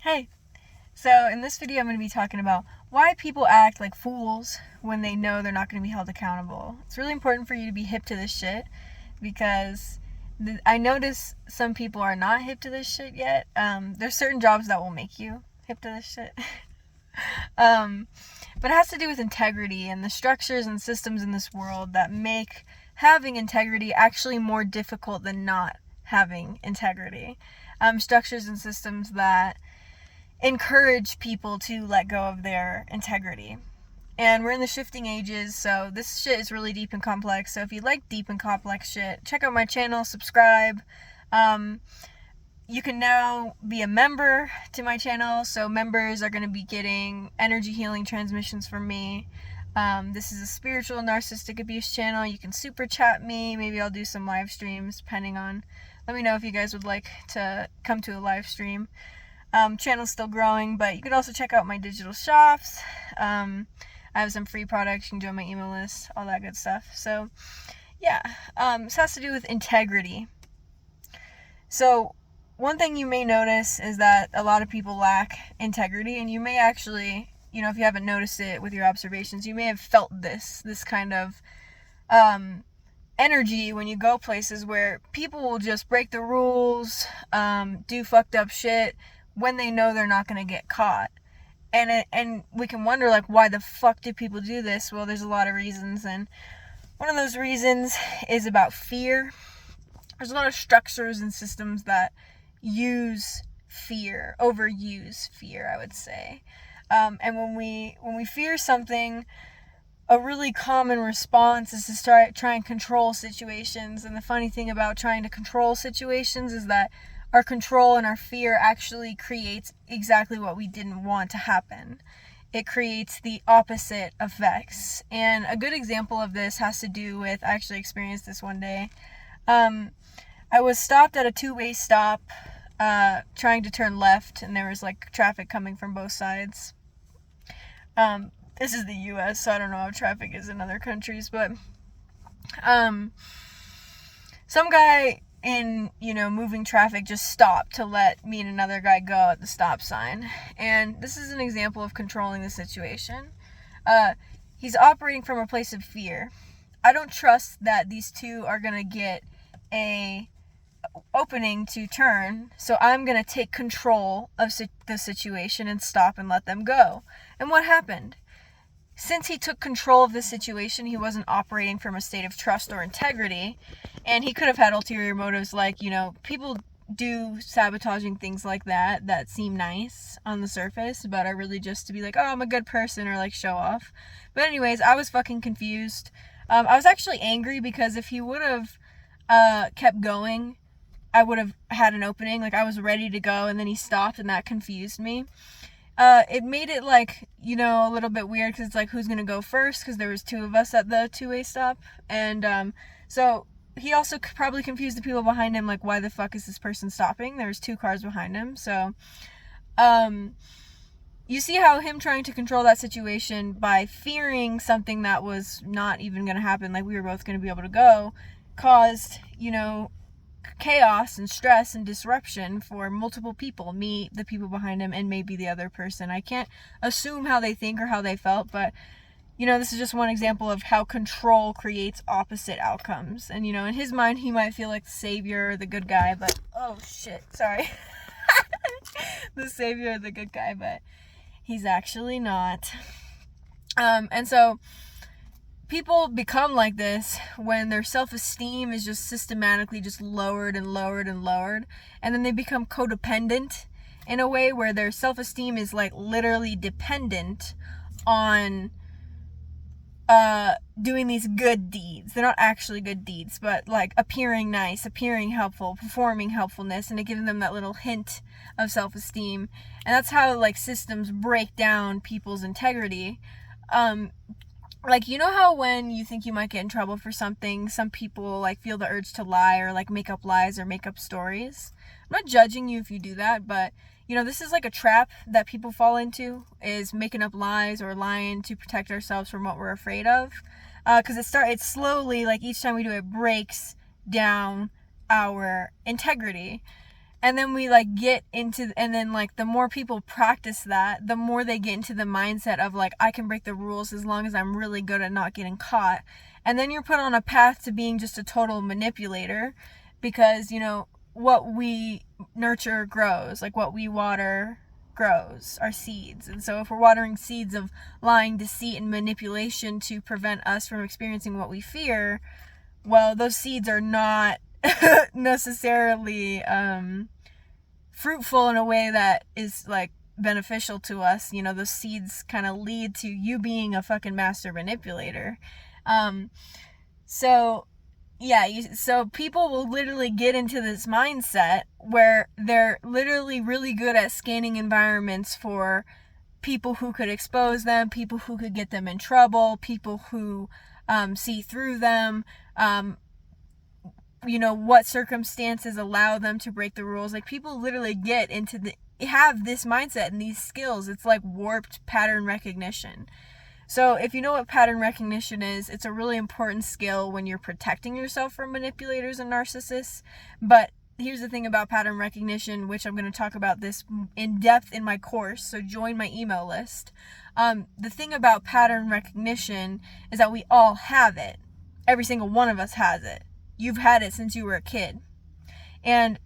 Hey, so in this video I'm going to be talking about why people act like fools when they know they're not going to be held accountable. It's really important for you to be hip to this shit because I notice some people are not hip to this shit yet. There's certain jobs that will make you hip to this shit. But it has to do with integrity and the structures and systems in this world that make having integrity actually more difficult than not having integrity. Structures and systems that encourage people to let go of their integrity. And we're in the shifting ages, so this shit is really deep and complex. So if you like deep and complex shit, check out my channel, subscribe. You can now be a member to my channel, so members are going to be getting energy healing transmissions from me. This is a spiritual narcissistic abuse channel. You can super chat me. Maybe I'll do some live streams, depending on. Let me know if you guys would like to come to a live stream. Channel's still growing, but you can also check out my digital shops. I have some free products. You can join my email list, all that good stuff. So, yeah, this has to do with integrity. So, one thing you may notice is that a lot of people lack integrity, and you may actually, if you haven't noticed it with your observations, you may have felt this kind of energy when you go places where people will just break the rules, do fucked up shit, when they know they're not going to get caught. And we can wonder, like, why the fuck do people do this? Well, there's a lot of reasons, and one of those reasons is about fear. There's a lot of structures and systems that overuse fear, I would say. And when we fear something, a really common response is to try and control situations. And the funny thing about trying to control situations is that our control and our fear actually creates exactly what we didn't want to happen. It creates the opposite effects. And a good example of this has to do with, I actually experienced this one day. I was stopped at a two-way stop, trying to turn left, and there was like traffic coming from both sides. This is the US, so I don't know how traffic is in other countries, but some guy in, moving traffic just stopped to let me and another guy go at the stop sign. And this is an example of controlling the situation. He's operating from a place of fear. I don't trust that these two are going to get a opening to turn, so I'm going to take control of the situation and stop and let them go. And what happened? Since he took control of the situation, he wasn't operating from a state of trust or integrity, and he could have had ulterior motives, like, people do sabotaging things like that seem nice on the surface, but are really just to be like, oh, I'm a good person, or like show off. But anyways, I was fucking confused. I was actually angry because if he would have kept going, I would have had an opening. Like, I was ready to go, and then he stopped, and that confused me. It made it like, a little bit weird, because it's like, who's gonna go first, because there was two of us at the two-way stop. And so he also probably confused the people behind him, like, why the fuck is this person stopping? There's two cars behind him. So you see how him trying to control that situation by fearing something that was not even gonna happen, like we were both gonna be able to go, caused, chaos and stress and disruption for multiple people, me, the people behind him, and maybe the other person. I can't assume how they think or how they felt, but this is just one example of how control creates opposite outcomes. And in his mind, he might feel like the savior or the good guy, but oh shit, sorry. The savior or the good guy, but he's actually not. And so people become like this when their self-esteem is just systematically just lowered and lowered and lowered. And then they become codependent in a way where their self-esteem is like literally dependent on doing these good deeds. They're not actually good deeds, but like appearing nice, appearing helpful, performing helpfulness, and it gives them that little hint of self-esteem. And that's how like systems break down people's integrity. Like, how when you think you might get in trouble for something, some people, like, feel the urge to lie or, like, make up lies or make up stories. I'm not judging you if you do that, but, this is, like, a trap that people fall into, is making up lies or lying to protect ourselves from what we're afraid of. Because it slowly, like, each time we do it, breaks down our integrity. And then we like get into, and then like the more people practice that, the more they get into the mindset of like, I can break the rules as long as I'm really good at not getting caught. And then you're put on a path to being just a total manipulator, because, you know, what we nurture grows, like what we water grows, our seeds. And so if we're watering seeds of lying, deceit, and manipulation to prevent us from experiencing what we fear, well, those seeds are not necessarily fruitful in a way that is like beneficial to us. You know, those seeds kind of lead to you being a fucking master manipulator. So people will literally get into this mindset where they're literally really good at scanning environments for people who could expose them, people who could get them in trouble, people who see through them, you know, what circumstances allow them to break the rules. Like, people literally get into have this mindset and these skills. It's like warped pattern recognition. So if you know what pattern recognition is, it's a really important skill when you're protecting yourself from manipulators and narcissists. But here's the thing about pattern recognition, which I'm going to talk about this in depth in my course, so join my email list. The thing about pattern recognition is that we all have it. Every single one of us has it. You've had it since you were a kid. And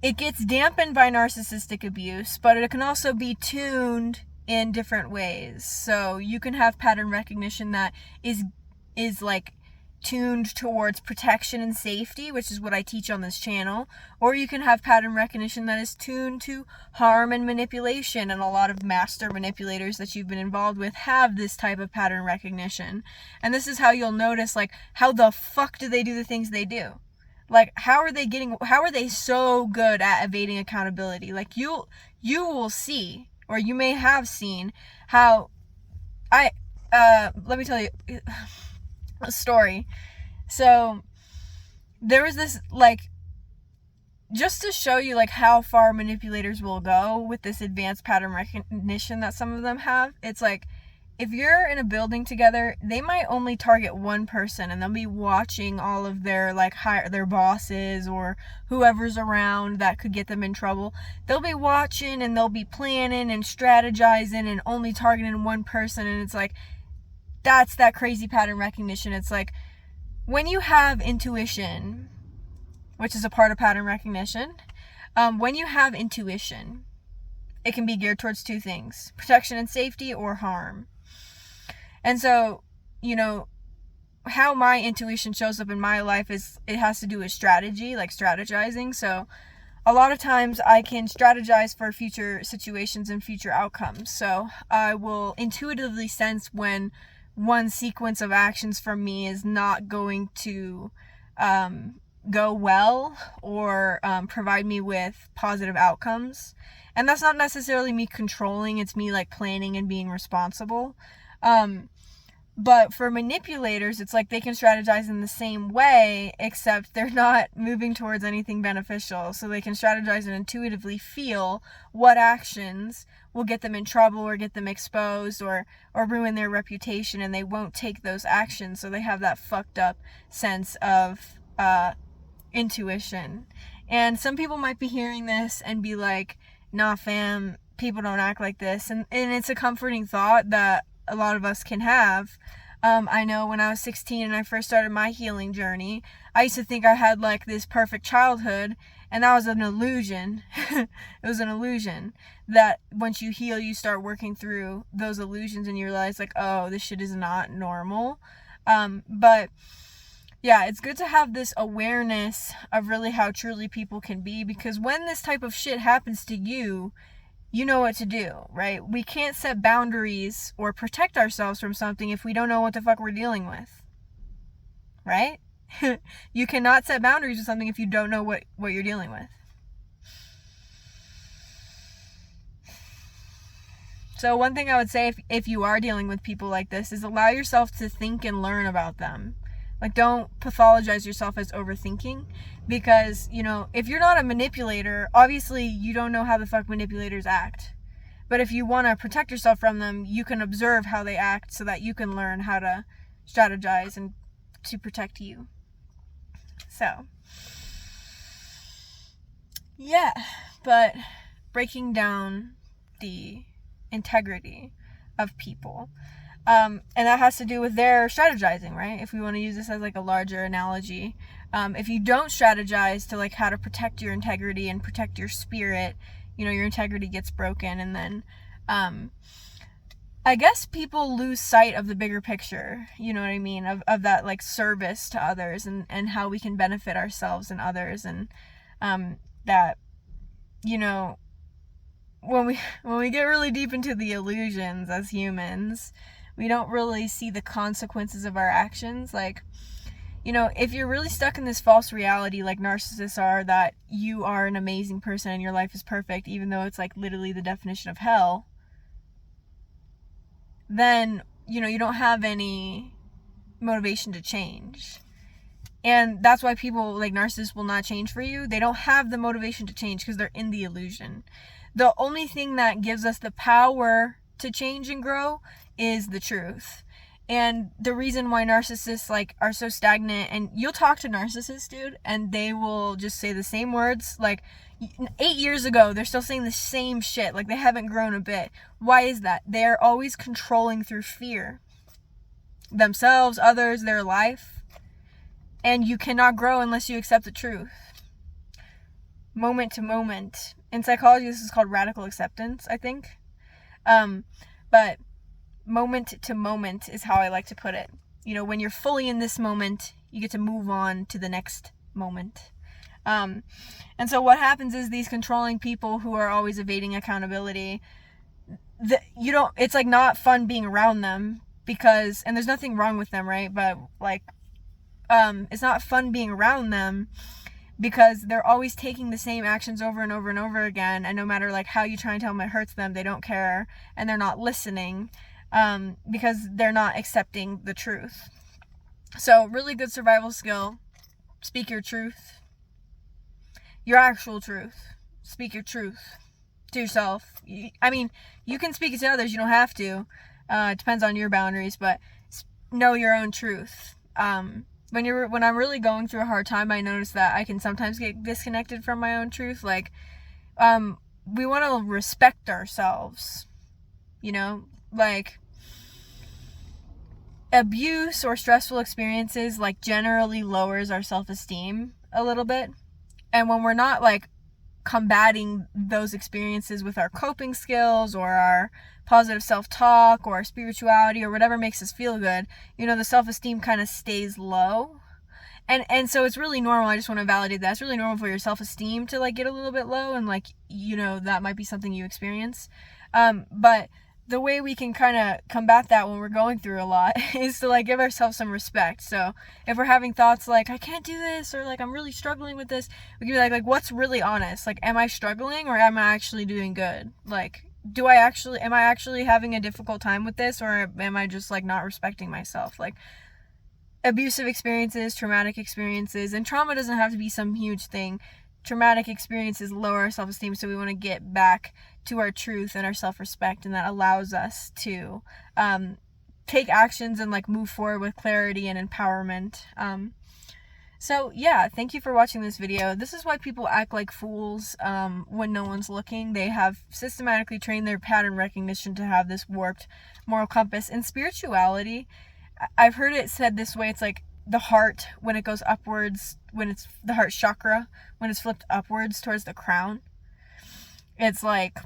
it gets dampened by narcissistic abuse, but it can also be tuned in different ways. So you can have pattern recognition that is like tuned towards protection and safety, which is what I teach on this channel. Or you can have pattern recognition that is tuned to harm and manipulation. And a lot of master manipulators that you've been involved with have this type of pattern recognition. And this is how you'll notice, like, how the fuck do they do the things they do? Like, how are they so good at evading accountability? Like, you will see, or you may have seen, how let me tell you a story. So there was this, like, just to show you like how far manipulators will go with this advanced pattern recognition that some of them have. It's like, if you're in a building together, they might only target one person, and they'll be watching all of their like their bosses or whoever's around that could get them in trouble. They'll be watching and they'll be planning and strategizing and only targeting one person. And it's like, that's that crazy pattern recognition. It's like, when you have intuition, which is a part of pattern recognition, when you have intuition, it can be geared towards two things: protection and safety, or harm. And so, you know, how my intuition shows up in my life is, it has to do with strategy, like strategizing. So a lot of times I can strategize for future situations and future outcomes. So I will intuitively sense when one sequence of actions from me is not going to go well, or provide me with positive outcomes. And that's not necessarily me controlling, it's me like planning and being responsible. But for manipulators, it's like they can strategize in the same way, except they're not moving towards anything beneficial. So they can strategize and intuitively feel what actions will get them in trouble or get them exposed or ruin their reputation, and they won't take those actions. So they have that fucked up sense of intuition. And some people might be hearing this and be like, nah fam, people don't act like this. And it's a comforting thought that a lot of us can have. I know when I was 16 and I first started my healing journey, I used to think I had like this perfect childhood, and that was an illusion. It was an illusion that once you heal, you start working through those illusions and you realize like, oh, this shit is not normal. But yeah, it's good to have this awareness of really how truly people can be, because when this type of shit happens to you, you know what to do, right? We can't set boundaries or protect ourselves from something if we don't know what the fuck we're dealing with, right? You cannot set boundaries with something if you don't know what you're dealing with. So one thing I would say, if you are dealing with people like this, is allow yourself to think and learn about them. Like, don't pathologize yourself as overthinking, because, you know, if you're not a manipulator, obviously you don't know how the fuck manipulators act. But if you want to protect yourself from them, you can observe how they act so that you can learn how to strategize and to protect you. So, Yeah, but breaking down the integrity of people. And that has to do with their strategizing, right? If we want to use this as like a larger analogy, if you don't strategize to like how to protect your integrity and protect your spirit, your integrity gets broken, and then I guess people lose sight of the bigger picture, you know what I mean, of that like service to others, and how we can benefit ourselves and others, and that, when we get really deep into the illusions as humans, we don't really see the consequences of our actions. Like, if you're really stuck in this false reality like narcissists are, that you are an amazing person and your life is perfect, even though it's like literally the definition of hell, then, you don't have any motivation to change. And that's why people like narcissists will not change for you. They don't have the motivation to change because they're in the illusion. The only thing that gives us the power to change and grow is the truth. And the reason why narcissists like are so stagnant, and you'll talk to narcissists, dude, and they will just say the same words. Like 8 years ago, they're still saying the same shit. Like they haven't grown a bit. Why is that? They're always controlling through fear. Themselves, others, their life. And you cannot grow unless you accept the truth. Moment to moment. In psychology, this is called radical acceptance, I think. But moment to moment is how I like to put it. When you're fully in this moment, you get to move on to the next moment. And so what happens is these controlling people who are always evading accountability, it's like not fun being around them, because, and there's nothing wrong with them, right? But like, it's not fun being around them because they're always taking the same actions over and over and over again, and no matter like how you try and tell them it hurts them, they don't care, and they're not listening, because they're not accepting the truth. So really good survival skill: speak your truth, your actual truth. Speak your truth to yourself. I mean, you can speak it to others, you don't have to. It depends on your boundaries, but know your own truth. When I'm really going through a hard time, I notice that I can sometimes get disconnected from my own truth. Like, we want to respect ourselves, like abuse or stressful experiences like generally lowers our self-esteem a little bit. And when we're not like combating those experiences with our coping skills or our positive self-talk or spirituality or whatever makes us feel good, the self-esteem kind of stays low. And so it's really normal. I just want to validate that. It's really normal for your self-esteem to like get a little bit low, and like, that might be something you experience. But the way we can kind of combat that when we're going through a lot is to like give ourselves some respect. So if we're having thoughts like, I can't do this, or like, I'm really struggling with this, we can be like what's really honest? Like, am I struggling, or am I actually doing good? Like, am I actually having a difficult time with this, or am I just like not respecting myself? Like, abusive experiences, traumatic experiences, and trauma doesn't have to be some huge thing. Traumatic experiences lower our self-esteem, so we want to get back to our truth and our self-respect, and that allows us to take actions and like move forward with clarity and empowerment. So yeah, thank you for watching this video. This is why people act like fools when no one's looking. They have systematically trained their pattern recognition to have this warped moral compass. In spirituality, I've heard it said this way: it's like the heart, when it goes upwards, when it's the heart chakra, when it's flipped upwards towards the crown, it's like,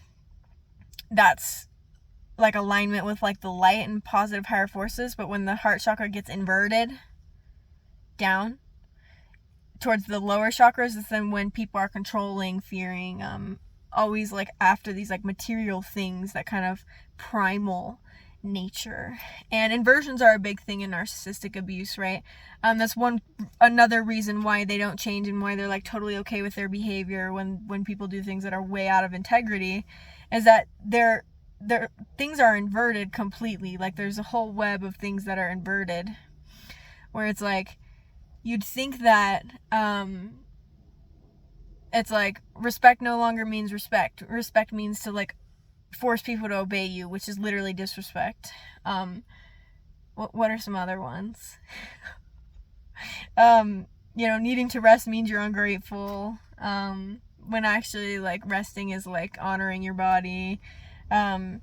that's like alignment with like the light and positive higher forces. But when the heart chakra gets inverted down towards the lower chakras, is then when people are controlling, fearing, always like after these like material things, that kind of primal nature. And inversions are a big thing in narcissistic abuse, right? That's another reason why they don't change, and why they're like totally okay with their behavior when people do things that are way out of integrity, is that their things are inverted completely. Like, there's a whole web of things that are inverted, where it's like, you'd think that it's like respect no longer means respect. Respect means to like force people to obey you, which is literally disrespect. What are some other ones? Needing to rest means you're ungrateful. when actually like resting is like honoring your body. I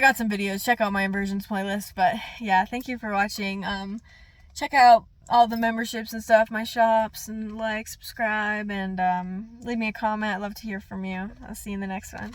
got some videos. Check out my Inversions playlist. But yeah, thank you for watching. Check out all the memberships and stuff, my shops, and like, subscribe, and leave me a comment. I'd love to hear from you. I'll see you in the next one.